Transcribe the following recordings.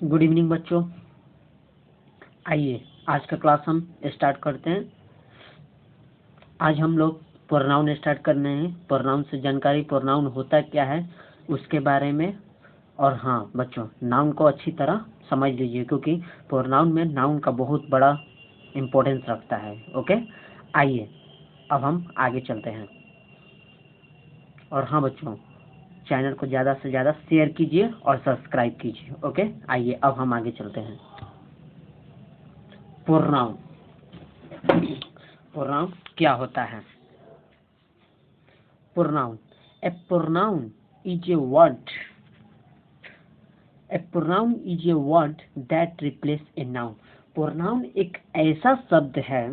Good evening बच्चों। आइए आज का क्लास हम स्टार्ट करते हैं। आज हम लोग प्रोनाउन स्टार्ट करने हैं। प्रोनाउन से जानकारी, प्रोनाउन होता क्या है उसके बारे में। और हाँ बच्चों, नाउन को अच्छी तरह समझ लीजिए क्योंकि प्रोनाउन में नाउन का बहुत बड़ा इम्पोर्टेंस रखता है। ओके, आइए अब हम आगे चलते हैं। और हाँ बच्चों, चैनल को ज़्यादा से ज़्यादा शेयर कीजिए और सब्सक्राइब कीजिए। ओके, आइए अब हम आगे चलते हैं। प्रोनाउन, प्रोनाउन क्या होता है? Pronoun, A pronoun is a word, A pronoun is a word that replace a noun. Pronoun एक ऐसा शब्द है,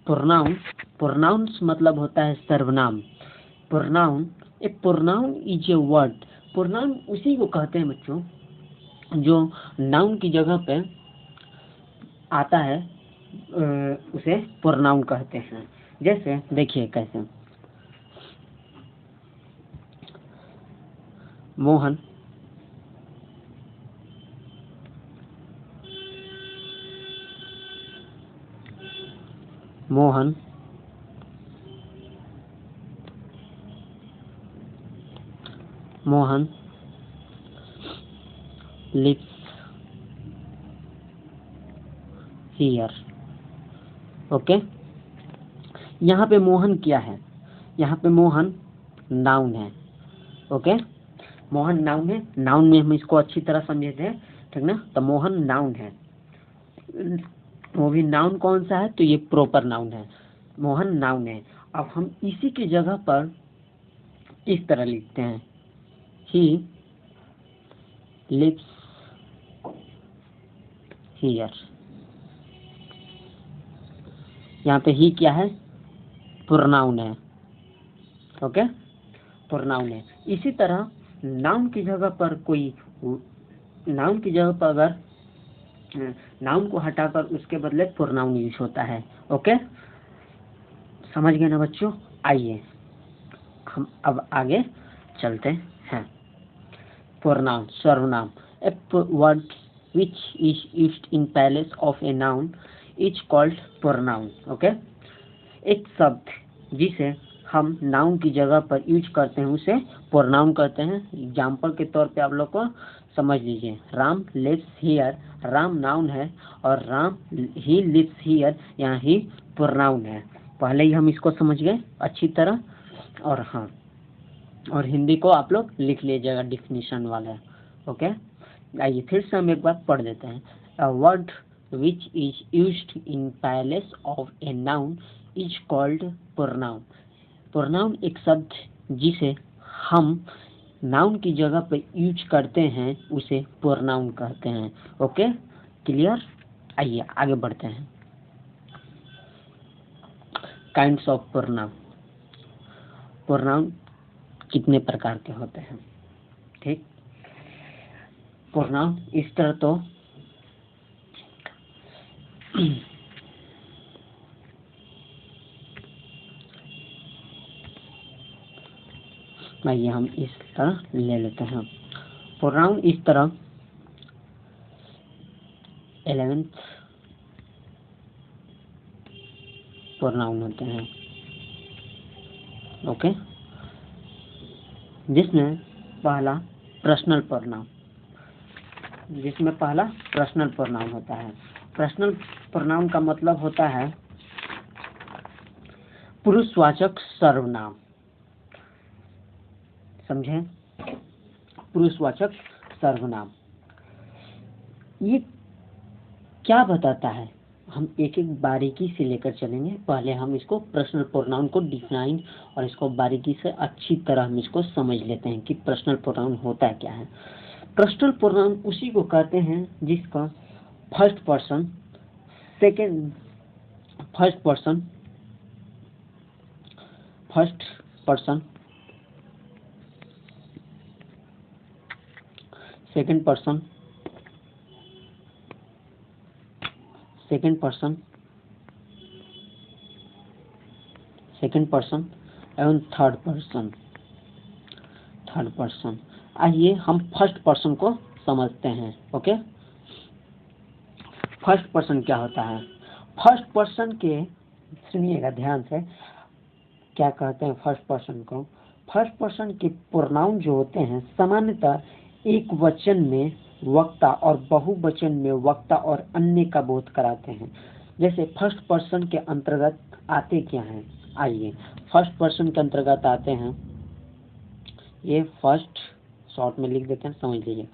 प्रोनाउन, प्रोनाउंस मतलब होता है सर्वनाम। Pronoun, A pronoun is a word, pronoun उसी को कहते हैं बच्चों जो नाउन की जगह पे आता है, उसे प्रोनाउन कहते हैं। जैसे देखिए कैसे, Mohan, Mohan Mohan lives here. Okay, यहाँ पे मोहन क्या है? यहाँ पे मोहन नाउन है। ओके, मोहन नाउन है। नाउन में हम इसको अच्छी तरह समझे थे, ठीक ना? तो मोहन नाउन है, वो भी नाउन कौन सा है? तो ये प्रॉपर नाउन है, मोहन नाउन है। अब हम इसी की जगह पर इस तरह लिखते हैं, ही लिव्स हियर। यहाँ पे ही क्या है? प्रोनाउन है। ओके, प्रोनाउन है। इसी तरह नाउन की जगह पर कोई, नाउन की जगह पर अगर नाउन को हटाकर उसके बदले प्रोनाउन यूज होता है। ओके, समझ गए ना बच्चों? आइए हम अब आगे चलते हैं। प्रोनाउन, सर्वनाम, a word which is used in place of a noun is called pronoun. Okay, एक शब्द जिसे हम नाउन की जगह पर यूज करते हैं उसे प्रोनाउन कहते हैं। एग्जाम्पल के तौर पे आप लोग को समझ लीजिए, Ram lives here, Ram noun है और राम ही लिव्स हियर यहाँ ही प्रोनाउन है। पहले ही हम इसको समझ गए अच्छी तरह। और हाँ, और हिंदी को आप लोग लिख लीजिएगा डिफिनीशन वाला। ओके, आइए फिर से हम एक बार पढ़ देते हैं। A word which is used in place of a noun is called pronoun. Pronoun एक शब्द जिसे हम नाउन की जगह पर यूज करते हैं उसे प्रोनाउन कहते हैं। Okay, clear? आइए आगे बढ़ते हैं। काइंड्स ऑफ प्रोनाउन, प्रोनाउन कितने प्रकार के होते हैं? ठीक, प्रोनाउन इस तरह तो आइए हम इस तरह ले लेते हैं। प्रोनाउन इस तरह 11th प्रोनाउन होते हैं। ओके, जिसमें पहला पर्सनल प्रोनाउन, जिसमें पहला पर्सनल प्रोनाउन होता है। पर्सनल प्रोनाउन का मतलब होता है पुरुषवाचक सर्वनाम। समझे? पुरुषवाचक सर्वनाम ये क्या बताता है? हम एक एक बारीकी से लेकर चलेंगे। पहले हम इसको पर्सनल प्रोनाउन को डिफाइन और इसको बारीकी से अच्छी तरह हम इसको समझ लेते हैं कि पर्सनल प्रोनाउन होता क्या है। पर्सनल प्रोनाउन उसी को कहते हैं जिसका first person, second, first person, first person, second person, second person, second person एवं थर्ड पर्सन, थर्ड पर्सन। आइए हम फर्स्ट पर्सन को समझते हैं। ओके, फर्स्ट पर्सन क्या होता है? फर्स्ट पर्सन के, सुनिएगा ध्यान से, क्या कहते हैं फर्स्ट पर्सन को? फर्स्ट पर्सन के प्रोनाउन जो होते हैं सामान्यतः एक वचन में वक्ता और बहुवचन में वक्ता और अन्य का बोध कराते हैं। जैसे फर्स्ट पर्सन के अंतर्गत आते क्या हैं? आइए फर्स्ट पर्सन के अंतर्गत आते हैं, ये फर्स्ट शॉर्ट में लिख देते हैं, समझ लीजिए।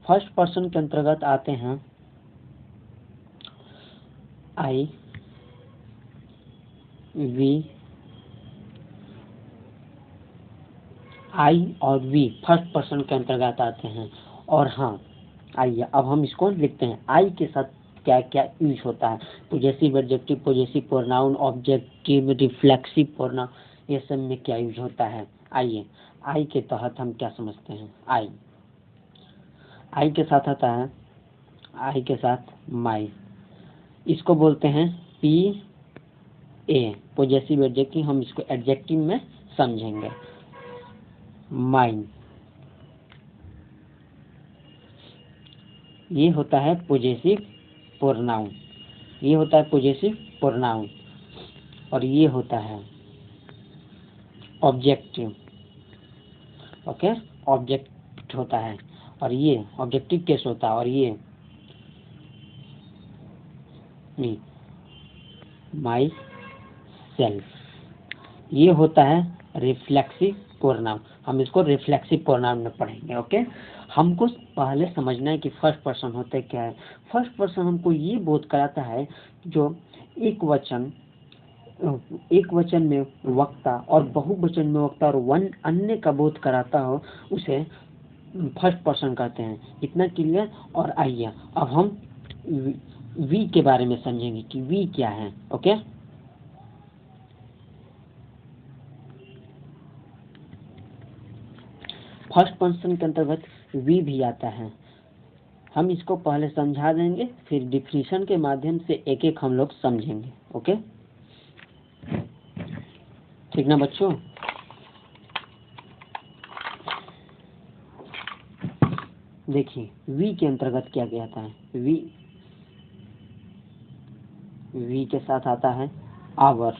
फर्स्ट पर्सन के अंतर्गत आते हैं आई, वी, आई और वी फर्स्ट पर्सन के अंतर्गत आते हैं। और हाँ, आइए अब हम इसको लिखते हैं। आई के साथ क्या क्या यूज होता है? Possessive, adjective, possessive pronoun, objective, reflexive pronoun, ये सब में क्या यूज होता है? आइए आई के तहत हम क्या समझते हैं? आई के साथ आता है, आई के साथ माई, इसको बोलते हैं पी ए, पॉजेसिव एडजेक्टिव। हम इसको एडजेक्टिव में समझेंगे। माइन, ये होता है पॉजेसिव प्रोनाउन, ये होता है पॉजेसिव प्रोनाउन। और ये होता है ऑब्जेक्टिव। ओके, ऑब्जेक्ट होता है और ये ऑब्जेक्टिव केस होता है। और ये मी, माई सेल्फ, ये होता है रिफ्लेक्सिव प्रोनाउन। हम इसको रिफ्लेक्सिव प्रोनाउन में पढ़ेंगे। ओके, हमको पहले समझना है कि फर्स्ट पर्सन होते क्या है। फर्स्ट पर्सन हमको ये बोध कराता है जो एक वचन में वक्ता और बहुवचन में वक्ता और वन अन्य का बोध कराता हो, उसे फर्स्ट पर्सन कहते हैं। इतना क्लियर? और आइए अब हम वी के बारे में समझेंगे कि वी क्या है। ओके, फर्स्ट पर्सन के अंतर्गत वी भी आता है। हम इसको पहले समझा देंगे, फिर डिफिनीशन के माध्यम से एक एक हम लोग समझेंगे। ओके, ठीक ना बच्चों? देखिए वी के अंतर्गत क्या क्या आता है। वी के साथ आता है आवर,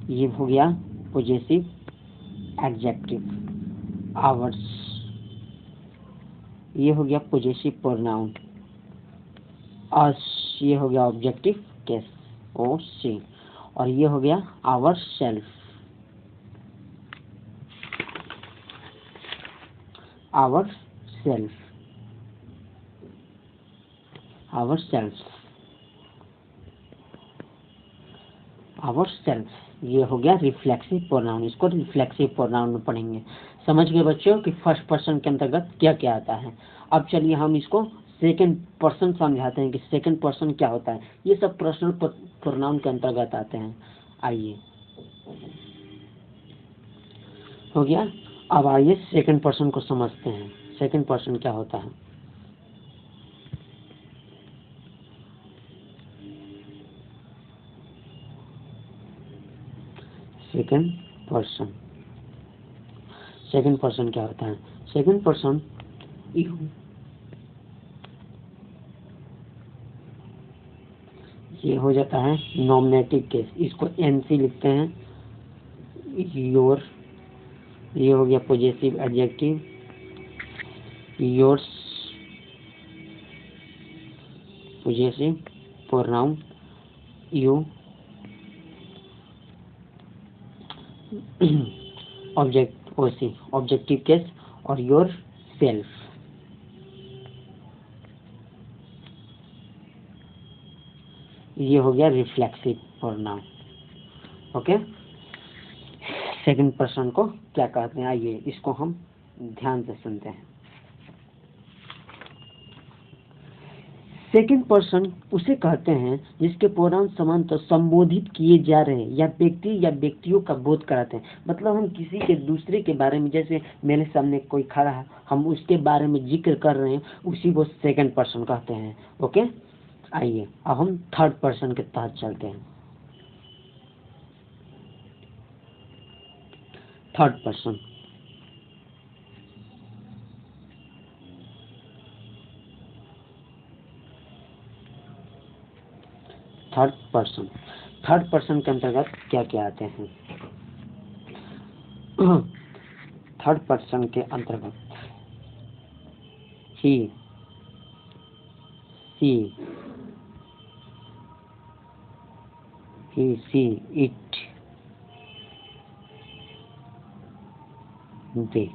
ये हो गया पॉजेसिव एडजेक्टिव। आवर्स, ये हो गया पॉजेसिव प्रोनाउन। अस, ये हो गया ऑब्जेक्टिव केस, ओ सी। और ये हो गया our self, our self, our self, our self. ये हो गया रिफ्लेक्सिव प्रोनाउन। इसको रिफ्लेक्सिव प्रोनाउन में पढ़ेंगे। समझ गए बच्चों कि फर्स्ट पर्सन के अंतर्गत क्या क्या आता है? अब चलिए हम इसको सेकंड पर्सन समझाते हैं कि सेकंड पर्सन क्या होता है। ये सब पर्सनल प्रोनाउन के अंतर्गत आते हैं। आइए, हो गया। अब आइए सेकंड पर्सन को समझते हैं। सेकंड पर्सन क्या होता है? सेकंड पर्सन, सेकंड पर्सन क्या होता है? सेकंड पर्सन ये हो जाता है नॉमिनेटिव केस, इसको एनसी लिखते हैं। योर, ये हो गया possessive adjective. Yours, possessive pronoun. You, object OC, objective case. और योर सेल्फ, ये हो गया reflexive pronoun. Okay, second person को क्या कहते हैं? आइए इसको हम ध्यान से सुनते हैं। सेकंड पर्सन उसे कहते हैं जिसके प्रोनाउन समानतः संबोधित किए जा रहे हैं या व्यक्ति या व्यक्तियों का बोध कराते हैं। मतलब हम किसी के दूसरे के बारे में, जैसे मेरे सामने कोई खड़ा है, हम उसके बारे में जिक्र कर रहे हैं, उसी को सेकंड पर्सन कहते हैं। ओके, आइए अब हम थर्ड पर्सन के तहत चलते हैं। थर्ड पर्सन, थर्ड पर्सन के अंतर्गत क्या क्या आते हैं? थर्ड पर्सन के अंतर्गत ही, सी, इट, दे।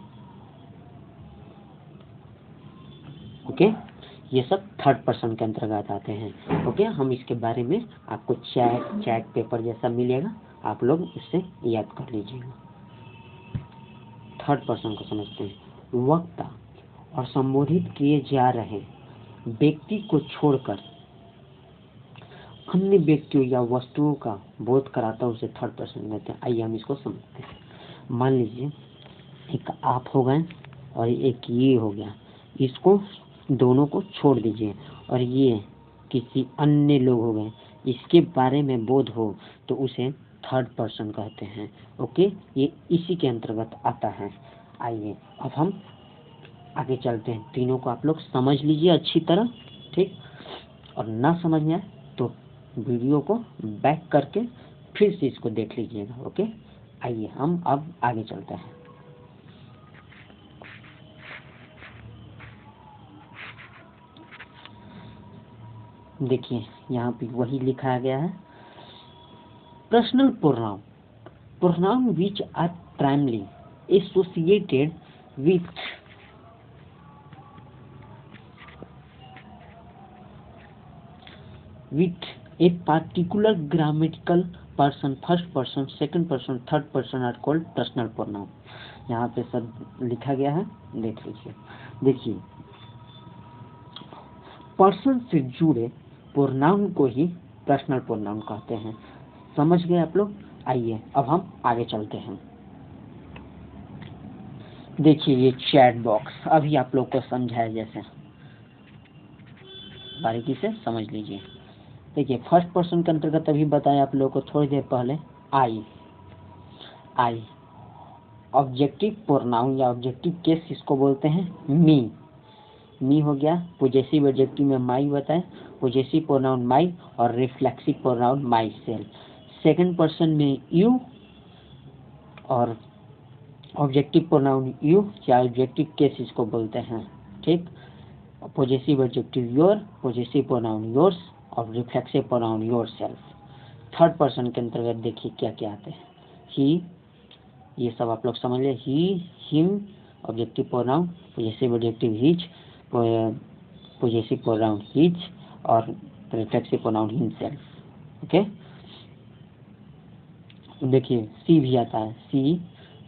ओके, ये सब थर्ड पर्सन के अंतर्गत आते हैं। ओके, हम इसके बारे में आपको चैट पेपर जैसा मिलेगा, आप लोग इससे याद कर लीजिएगा। थर्ड पर्सन को समझते हैं। वक्ता और संबोधित किए जा रहे व्यक्ति को छोड़कर अन्य व्यक्तियों या वस्तुओं का बोध कराता उसे थर्ड पर्सन कहते हैं। आइए हम इसको समझते हैं। मान लीजिए एक आप हो गए और एक ये हो गया, इसको दोनों को छोड़ दीजिए, और ये किसी अन्य लोग हो गए, इसके बारे में बोध हो तो उसे थर्ड पर्सन कहते हैं। ओके, ये इसी के अंतर्गत आता है। आइए अब हम आगे चलते हैं। तीनों को आप लोग समझ लीजिए अच्छी तरह, ठीक, और ना समझ में आए तो वीडियो को बैक करके फिर से इसको देख लीजिएगा। ओके, आइए हम अब आगे चलते हैं। देखिए यहाँ पे वही लिखा गया है। Personal pronoun which are primarily associated with a particular grammatical person, first person, second person, third person are called personal pronoun। यहाँ पे सब लिखा गया है, देख लीजिए। देखिए, पर्सन से जुड़े प्रोनाउन को ही पर्सनल प्रोनाउन कहते हैं। समझ गए आप लोग? आइए अब हम आगे चलते हैं। देखिए ये चैट बॉक्स अभी आप लोग को समझाया, जैसे बारीकी से समझ लीजिए। देखिए फर्स्ट पर्सन के अंतर्गत अभी बताया आप लोगों को थोड़ी देर पहले, आई ऑब्जेक्टिव प्रोनाउन या ऑब्जेक्टिव केस इसको बोलते हैं। मी हो गया। पोजेसिव एडजेक्टिव में माई बताए, पोजेसिव प्रोनाउन माई और reflexive pronoun myself. Second person में यू और ऑब्जेक्टिव प्रोनाउन यू या ऑब्जेक्टिव केस इसको बोलते हैं, ठीक। Possessive adjective your, possessive pronoun yours और reflexive pronoun yourself. Third person के अंतर्गत देखिए क्या क्या आते हैं। ही, ये सब आप लोग समझ ले। He, him, objective pronoun, possessive adjective his, possessive pronoun his और रिफ्लेक्सिव प्रोनाउन हिमसेल्फ। ओके, देखिए सी भी आता है।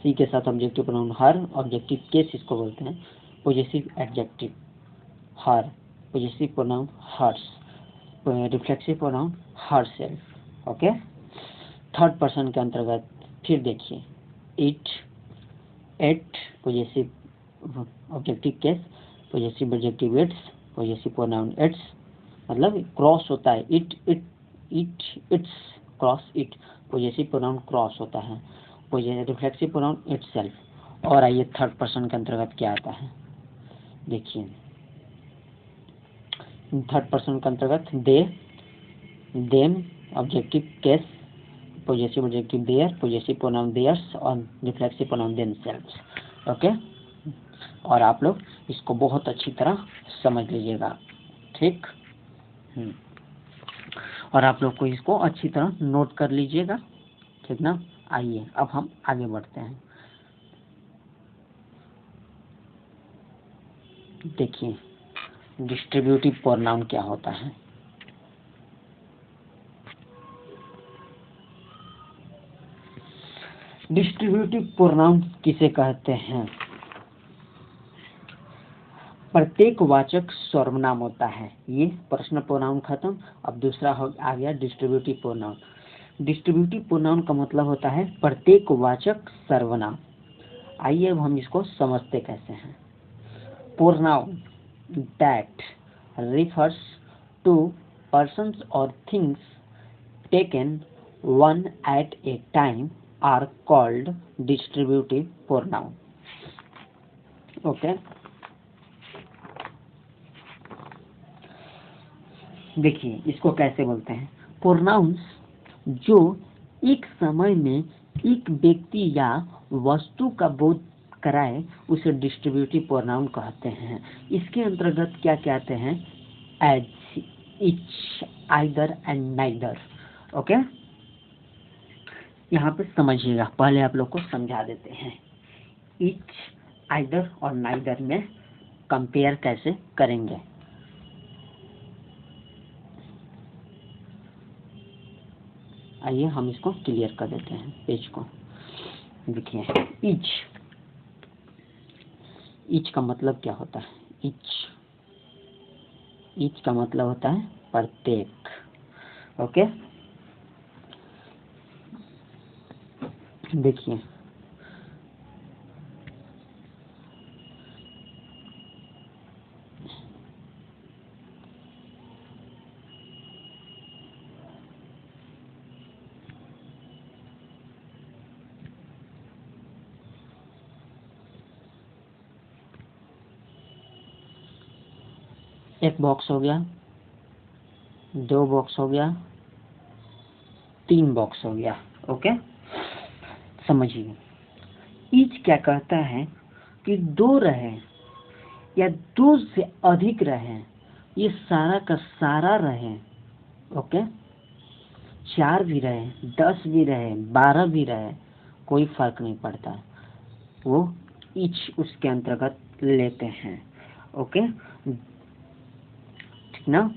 सी के साथ objective pronoun her, objective case इसको बोलते हैं। Possessive adjective her, possessive pronoun hers, reflexive pronoun herself. Okay, third person के अंतर्गत फिर देखिए it, it, possessive objective case, possessive adjective its, possessive pronoun its, मतलब क्रॉस होता है it, its, cross it, possessive pronoun cross होता है, reflexive pronoun itself. और आइए थर्ड पर्सन के अंतर्गत क्या आता है, देखिए थर्ड पर्सन के अंतर्गत they, them, objective case, possessive adjective their, possessive pronoun theirs और रिफ्लेक्सिव प्रोनाउन देमसेल्व्स। ओके, और आप लोग इसको बहुत अच्छी तरह समझ लीजिएगा, ठीक। और आप लोग को इसको अच्छी तरह नोट कर लीजिएगा, ठीक ना। आइए अब हम आगे बढ़ते हैं। देखिए डिस्ट्रीब्यूटिव प्रोनाउन क्या होता है। डिस्ट्रीब्यूटिव प्रोनाउन किसे कहते हैं? प्रत्येक वाचक सर्वनाम होता है। ये पर्सनल प्रोनाउन खत्म। अब दूसरा आ गया डिस्ट्रीब्यूटिव प्रोनाउन। डिस्ट्रीब्यूटिव प्रोनाउन का मतलब होता है प्रत्येक वाचक सर्वनाम। आइए अब हम इसको समझते कैसे हैं। Pronoun that refers to persons or things taken one at a time are called distributive pronoun। Okay, देखिए इसको कैसे बोलते हैं। प्रोनाउंस जो एक समय में एक व्यक्ति या वस्तु का बोध कराए उसे डिस्ट्रीब्यूटिव प्रोनाउन कहते हैं। इसके अंतर्गत क्या क्या आते हैं? एज, each, either and neither. Okay, यहाँ पे समझिएगा, पहले आप लोग को समझा देते हैं इच, आइदर और नाइदर में कंपेयर कैसे करेंगे। आइए हम इसको क्लियर कर देते हैं पेज को। देखिए, इच का मतलब क्या होता है? इच का मतलब होता है प्रत्येक। ओके, देखिए एक बॉक्स हो गया, 2 बॉक्स हो गया, 3 बॉक्स हो गया। ओके, समझिए, ईच क्या कहता है कि 2 रहे या 2 से अधिक रहे, ये सारा का सारा रहे। ओके, 4 भी रहे, 10 भी रहे, 12 भी रहे, कोई फर्क नहीं पड़ता, वो ईच उसके अंतर्गत लेते हैं। ओके, ठीक ना?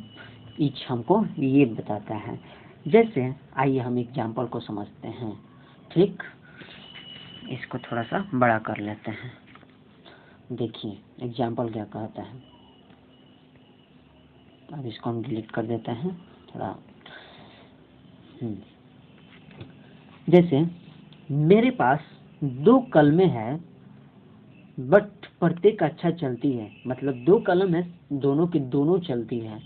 ईच हमको ये बताता है। जैसे आइए हम एग्जाम्पल को समझते हैं। ठीक, इसको थोड़ा सा बड़ा कर लेते हैं। देखिए एग्जाम्पल क्या कहता है। अब इसको हम डिलीट कर देते हैं थोड़ा। जैसे मेरे पास 2 कलमें हैं बट प्रत्येक अच्छा चलती है, मतलब 2 कलम है, दोनों की दोनों चलती है।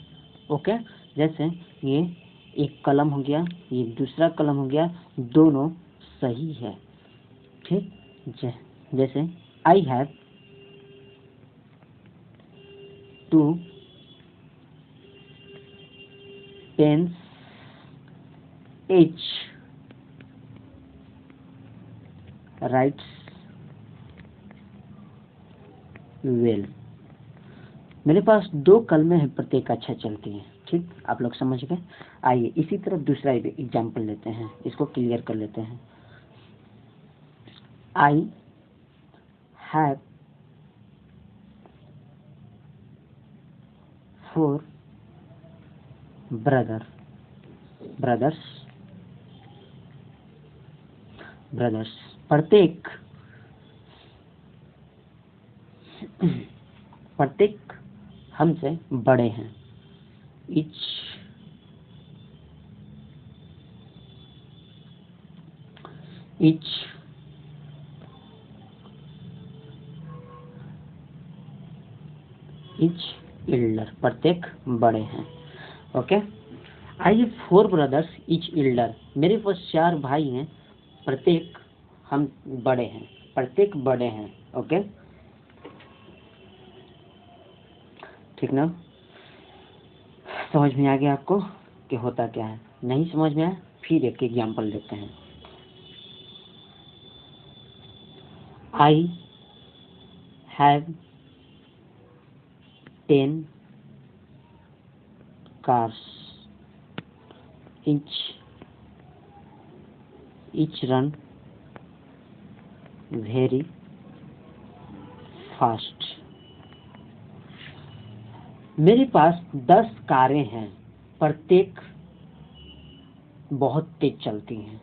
ओके, जैसे ये एक कलम हो गया, ये दूसरा कलम हो गया, दोनों सही है। ठीक, जैसे I have 2 pens each writes well। मेरे पास 2 कलमें हैं, प्रत्येक अच्छा चलती है। ठीक, आप लोग समझ गए। आइए इसी तरह दूसरा एग्जाम्पल लेते हैं, इसको क्लियर कर लेते हैं। आई हैव 4 ब्रदर्स। प्रत्येक हमसे बड़े हैं। इच एल्डर, प्रत्येक बड़े हैं। ओके, आइए 4 ब्रदर्स इच एल्डर, मेरे पास 4 भाई हैं, प्रत्येक हम बड़े हैं, प्रत्येक बड़े हैं। ओके, ठीक ना? समझ में आ गया आपको कि होता क्या है? नहीं समझ में आया, फिर एक एग्जाम्पल लेते हैं। I have 10 cars, each run very fast। मेरे पास 10 कारें हैं, प्रत्येक बहुत तेज चलती हैं,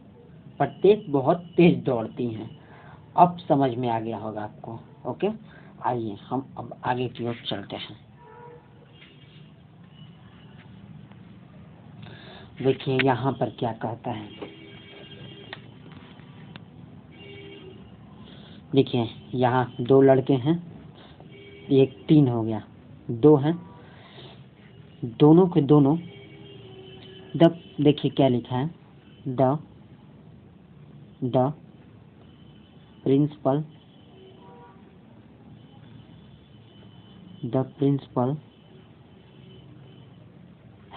प्रत्येक बहुत तेज दौड़ती हैं। अब समझ में आ गया होगा आपको। ओके, आइए हम अब आगे की ओर चलते हैं। देखिए यहाँ पर क्या कहता है। देखिए यहाँ 2 लड़के हैं, एक 3 हो गया, 2 हैं, दोनों के दोनों देखिए क्या लिखा है, the principal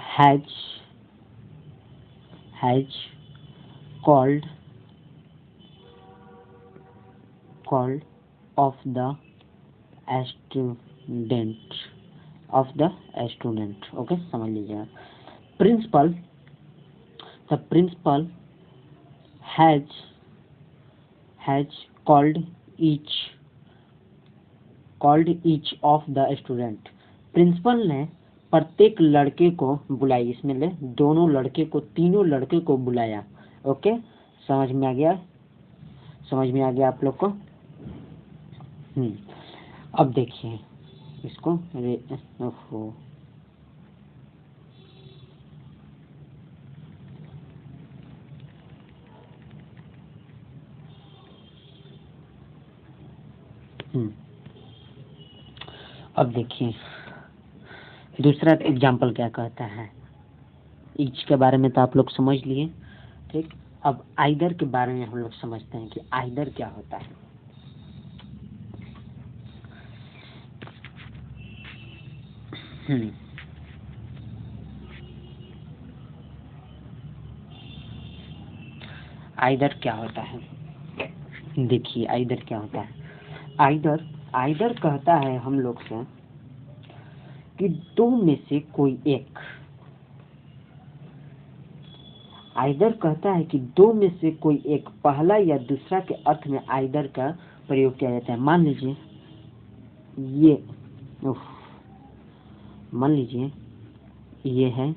has has called off the student. Okay, समझ लीजिएगा। Principal, the principal has called each of the student. Principal ने प्रत्येक लड़के को बुलाई, इसमें ले दोनों लड़के को, तीनों लड़के को बुलाया। ओके, समझ में आ गया? समझ में आ गया आप लोग को? अब देखिए इसको, ओहो, अब देखिए दूसरा एग्जाम्पल क्या कहता है। ईच के बारे में तो आप लोग समझ लिए, ठीक। अब आइदर के बारे में हम लोग समझते हैं कि आइदर क्या होता है। आइदर क्या होता है, देखिए आइदर क्या होता है। आइदर कहता है हम लोग से कि दो में से कोई एक, आइदर कहता है कि दो में से कोई एक, पहला या दूसरा के अर्थ में आइदर का प्रयोग किया जाता है। मान लीजिए ये है,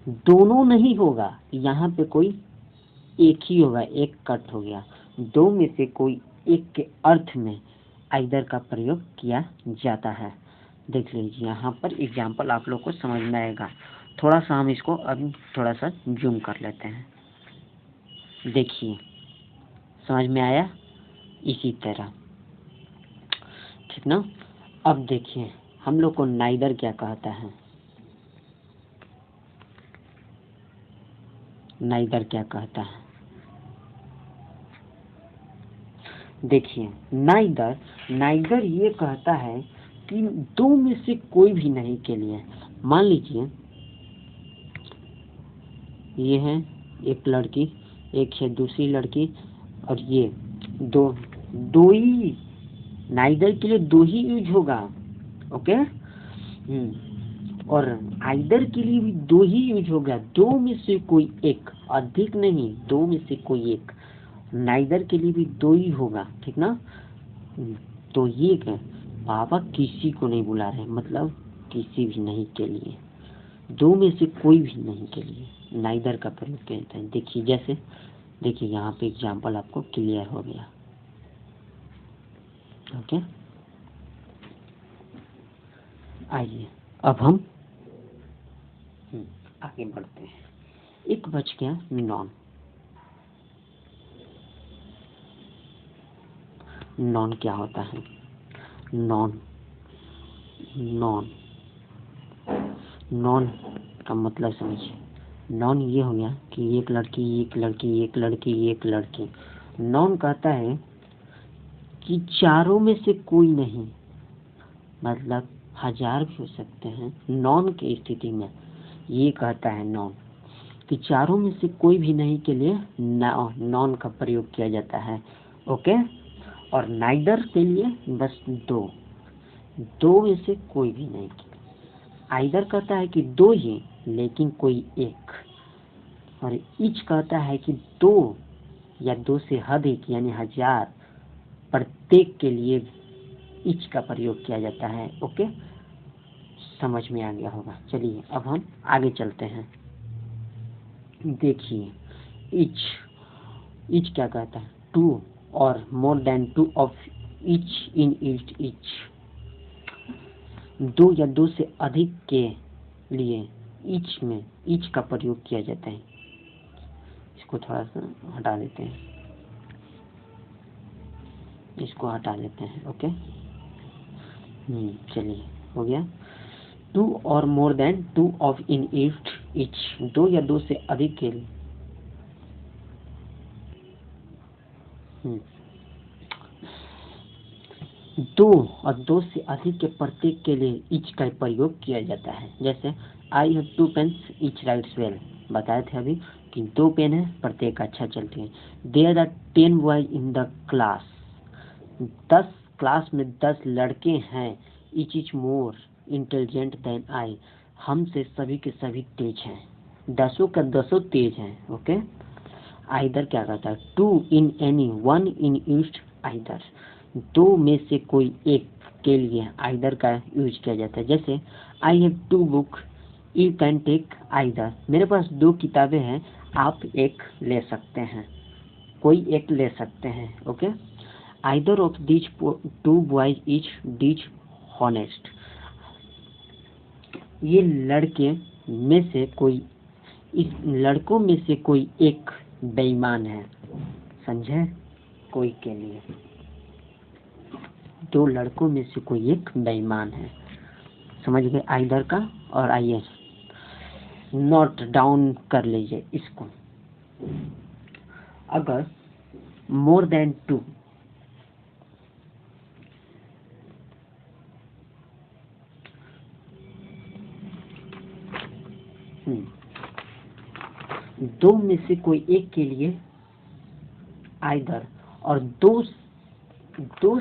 दोनों नहीं होगा, यहाँ पे कोई एक ही होगा, एक कट हो गया। दो में से कोई एक के अर्थ में आइदर का प्रयोग किया जाता है। देख लीजिए यहाँ पर एग्जाम्पल आप लोग को समझ में आएगा। थोड़ा सा हम इसको अभी थोड़ा सा जूम कर लेते हैं। देखिए समझ में आया? इसी तरह, ठीक ना। अब देखिए हम लोग को नाइदर क्या कहता है। नाइदर क्या कहता है, देखिए नाइदर ये कहता है कि दो में से कोई भी नहीं के लिए। मान लीजिए ये है एक लड़की, एक है दूसरी लड़की, और ये दो ही, नाइदर के लिए दो ही यूज होगा। ओके, और आइदर के लिए भी दो ही यूज होगा। दो में से कोई एक, अधिक नहीं, दो में से कोई एक। नाइदर के लिए भी दो ही होगा, ठीक ना। तो ये क्या, बाबा किसी को नहीं बुला रहे, मतलब किसी भी नहीं के लिए, दो में से कोई भी नहीं के लिए नाइदर का प्रयोग किया जाता है। देखिए जैसे, देखिए यहाँ पे एग्जाम्पल आपको क्लियर हो गया। ओके, आइए अब हम आगे बढ़ते हैं। एक बच गया नॉन। नॉन क्या होता है? नॉन का मतलब समझिए। नॉन ये हो गया कि एक लड़की। नॉन कहता है कि चारों में से कोई नहीं, मतलब हजार भी हो सकते हैं। नॉन की स्थिति में ये कहता है नॉन कि चारों में से कोई भी नहीं के लिए नॉन का प्रयोग किया जाता है। ओके, और नाइदर के लिए बस दो में से कोई भी नहीं। आइदर कहता है कि दो ही लेकिन कोई एक, और ईच कहता है कि दो या दो से अधिक यानी हजार, प्रत्येक के लिए ईच का प्रयोग किया जाता है। ओके, समझ में आ गया होगा। चलिए अब हम आगे चलते हैं। देखिए ईच क्या कहता है? टू और more than two of each in each, दो या दो से अधिक के लिए ईच में ईच का प्रयोग किया जाता है। इसको थोड़ा सा हटा देते हैं, इसको हटा देते हैं। ओके, चलिए हो गया। टू और more than two of in each, दो या दो से अधिक के लिए, दो और दो से अधिक के प्रत्येक के लिए ईच का प्रयोग किया जाता है। जैसे I have 2 pens each writes well, बताए थे अभी कि 2 पेन है, प्रत्येक अच्छा चलती है। There are 10 boys in the class, 10 class में 10 लड़के हैं। Each is more intelligent than I, हमसे सभी के सभी तेज हैं, 10 का 10 तेज हैं। ओके, आइदर क्या कहता है, 2 in any 1 in used either, 2 में से कोई एक के लिए आइदर का यूज किया जाता है। जैसे I have 2 book you can take either, मेरे पास 2 किताबें हैं, आप एक ले सकते हैं, कोई एक ले सकते हैं। Okay, either of these 2 boys is dishonest, ये लड़के में से कोई, इस लड़कों में से कोई एक बेईमान है, समझे, कोई के लिए 2 लड़कों में से कोई एक बेईमान है, समझ गए आइदर का। और आइए नोट डाउन कर लीजिए इसको। अगर मोर देन 2, दो में से कोई एक के लिए आइदर, और दो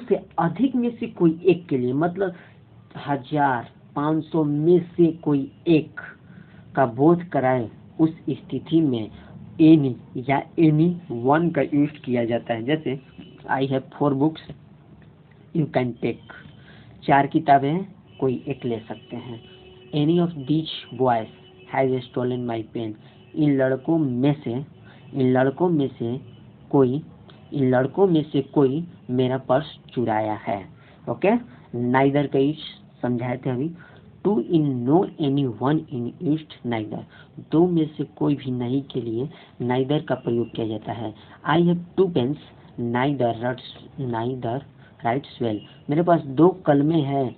से अधिक में से कोई एक के लिए, मतलब 1500 में से कोई एक का बोध कराए, उस स्थिति में एनी या एनी वन का यूज किया जाता है। जैसे I have 4 books you can take, 4 किताबें हैं, कोई एक ले सकते हैं। Any of these boys has stolen my pen, इन लड़कों में से कोई मेरा पर्स चुराया है। ओके, नाइदर का यूज समझाए थे अभी। 2 in no any 1 in used neither, 2 में से कोई भी नहीं के लिए नाइदर का प्रयोग किया जाता है। I have 2 pens neither writes well, मेरे पास 2 कलमें हैं,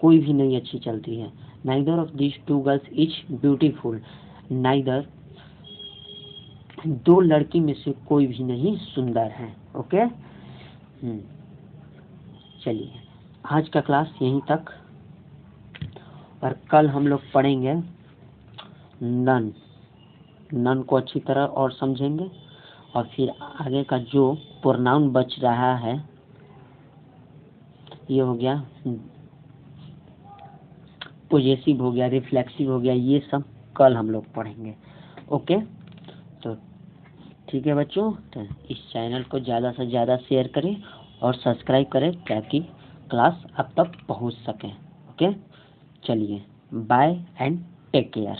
कोई भी नहीं अच्छी चलती है। Neither of these 2 girls is beautiful, neither 2 लड़की में से कोई भी नहीं सुंदर है। ओके, चलिए आज का क्लास यहीं तक, और कल हम लोग पढ़ेंगे नन को अच्छी तरह और समझेंगे, और फिर आगे का जो प्रोनाउन बच रहा है, ये हो गया पॉजेसिव, हो गया रिफ्लेक्सिव, हो गया, ये सब कल हम लोग पढ़ेंगे। ओके, तो ठीक है बच्चों, तो इस चैनल को ज़्यादा से ज़्यादा शेयर करें और सब्सक्राइब करें ताकि क्लास अब तक पहुंच सके। ओके, चलिए बाय एंड टेक केयर।